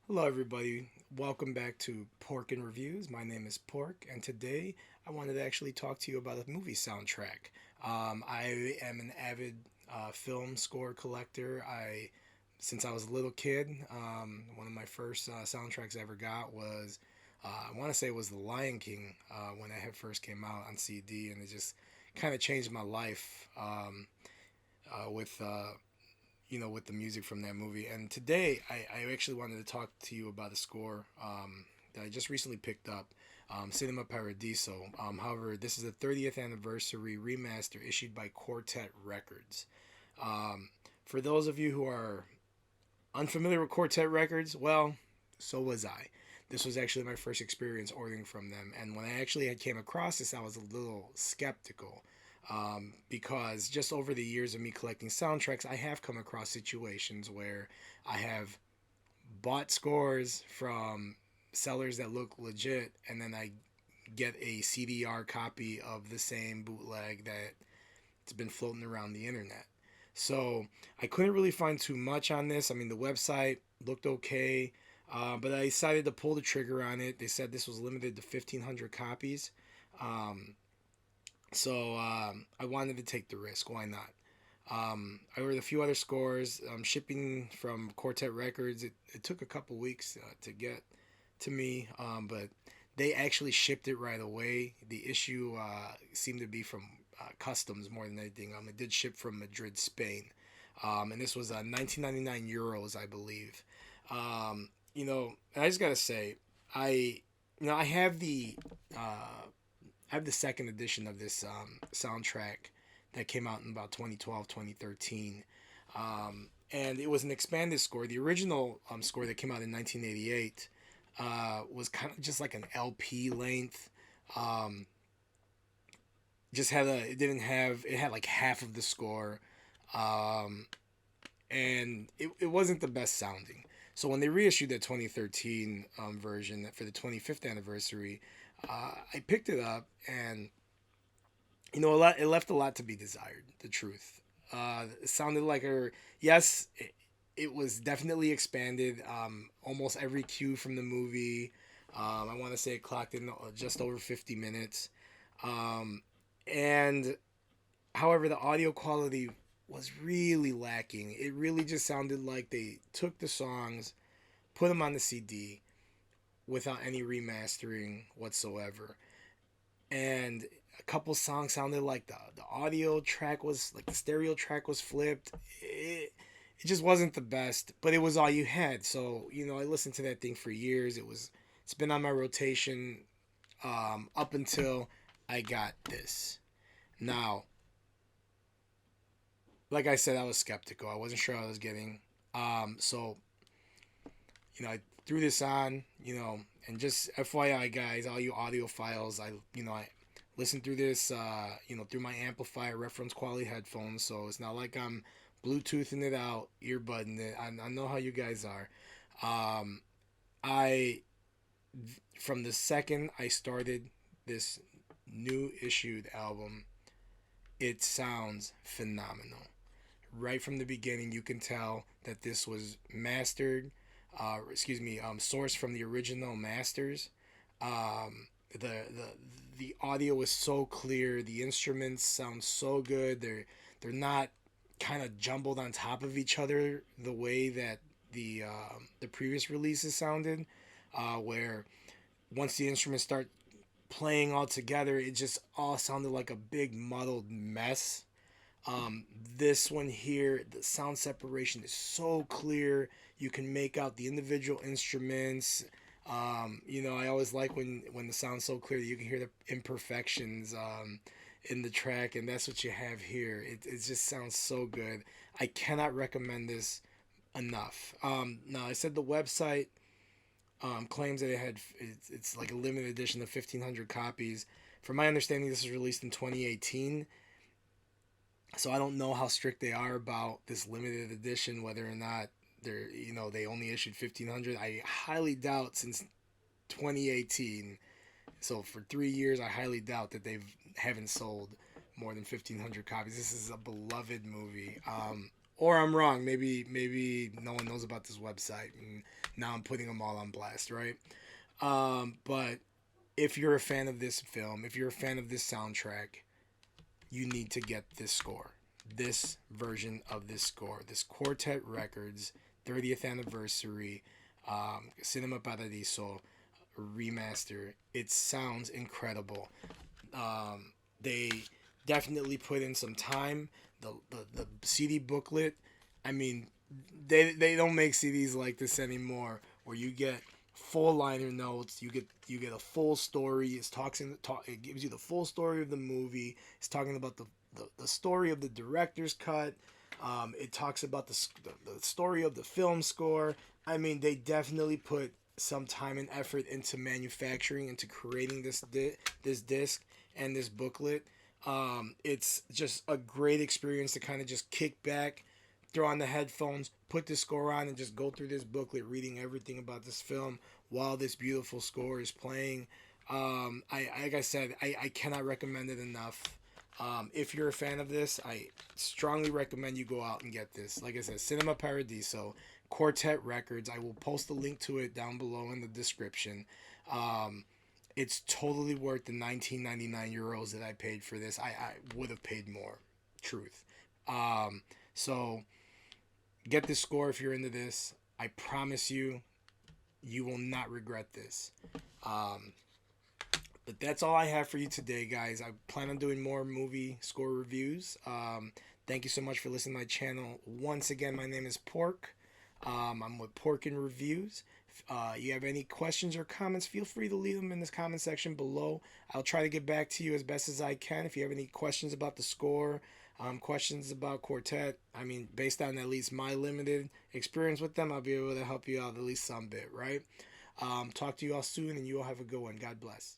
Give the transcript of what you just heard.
Hello, everybody. Welcome back to Pork and Reviews. My name is Pork, and today I wanted to actually talk to you about a movie soundtrack. I am an avid film score collector. Since I was a little kid, one of my first soundtracks I ever got was, I want to say it was The Lion King when it had first came out on CD, and it just kind of changed my life with with the music from that movie. And today, I actually wanted to talk to you about a score that I just recently picked up, Cinema Paradiso. However, this is the 30th anniversary remaster issued by Quartet Records. Um, for those of you who are unfamiliar with Quartet Records, well, so was I. This was actually my first experience ordering from them, and when I actually had came across this, I was a little skeptical because just over the years of me collecting soundtracks, I have come across situations where I have bought scores from sellers that look legit, and then I get a CDR copy of the same bootleg that it's been floating around the internet. So I couldn't really find too much on this. I mean, the website looked okay, but I decided to pull the trigger on it. They said this was limited to 1,500 copies. Um, so I wanted to take the risk. Why not? I ordered a few other scores. Shipping from Quartet Records, it took a couple weeks to get to me, but they actually shipped it right away. The issue seemed to be from customs more than anything. It did ship from Madrid, Spain, and this was 1999 euros, I believe. I just gotta say, I I have the second edition of this soundtrack that came out in about 2012, 2013. And it was an expanded score. The original score that came out in 1988 was kind of just like an LP length. Um, just had a, it didn't have, it had like half of the score. Um, and it wasn't the best sounding. So when they reissued the 2013 version for the 25th anniversary, I picked it up, and it left a lot to be desired. The truth, it sounded like a yes. It was definitely expanded. Almost every cue from the movie. I want to say it clocked in just over 50 minutes. Um, and however, the audio quality was really lacking. It really just sounded like they took the songs, put them on the CD without any remastering whatsoever. And a couple songs sounded like the audio track was like the stereo track was flipped. It just wasn't the best, but it was all you had. So I listened to that thing for years. It's been on my rotation up until I got this. Now, like I said, I was skeptical. I wasn't sure what I was getting. So I threw this on, and just FYI, guys, all you audiophiles, I listened through this, through my amplifier reference quality headphones. So it's not like I'm Bluetoothing it out, earbudding it. I know how you guys are. Um, I From the second I started this new issued album, it sounds phenomenal. Right from the beginning, you can tell that this was mastered. Sourced from the original masters. The audio is so clear. The instruments sound so good. They're not kind of jumbled on top of each other the way that the previous releases sounded, where once the instruments start playing all together, it just all sounded like a big muddled mess. Um, this one here, the sound separation is so clear. You can make out the individual instruments. I always like when the sound's so clear that you can hear the imperfections in the track, and that's what you have here. It just sounds so good. I cannot recommend this enough. Now, I said the website claims that it's like a limited edition of 1,500 copies. From my understanding, this was released in 2018. So I don't know how strict they are about this limited edition, whether or not they only issued 1,500. I highly doubt since 2018. So for 3 years, I highly doubt that they haven't sold more than 1,500 copies. This is a beloved movie. Or I'm wrong. Maybe no one knows about this website, and now I'm putting them all on blast, right? But if you're a fan of this film, if you're a fan of this soundtrack, you need to get this score. This version of this score. This Quartet Records 30th anniversary Cinema Paradiso remaster. It sounds incredible. They definitely put in some time. The CD booklet, I mean, they don't make CDs like this anymore, where you get full liner notes. You get a full story. It gives you the full story of the movie. It's talking about the story of the director's cut. It talks about the story of the film score. I mean, they definitely put some time and effort into manufacturing, into creating this disc and this booklet. It's just a great experience to kind of just kick back, throw on the headphones, put the score on, and just go through this booklet, reading everything about this film while this beautiful score is playing. Like I said, I cannot recommend it enough. If you're a fan of this, I strongly recommend you go out and get this. Like I said, Cinema Paradiso, Quartet Records. I will post a link to it down below in the description. It's totally worth the 19.99 euros that I paid for this. I would have paid more, truth. So get this score if you're into this. I promise you, you will not regret this. But that's all I have for you today, guys. I plan on doing more movie score reviews. Thank you so much for listening to my channel. Once again, my name is Pork. I'm with Pork and Reviews. If you have any questions or comments, feel free to leave them in this comment section below. I'll try to get back to you as best as I can. If you have any questions about the score, questions about Quartet, I mean, based on at least my limited experience with them, I'll be able to help you out at least some bit, right? Talk to you all soon, and you all have a good one. God bless.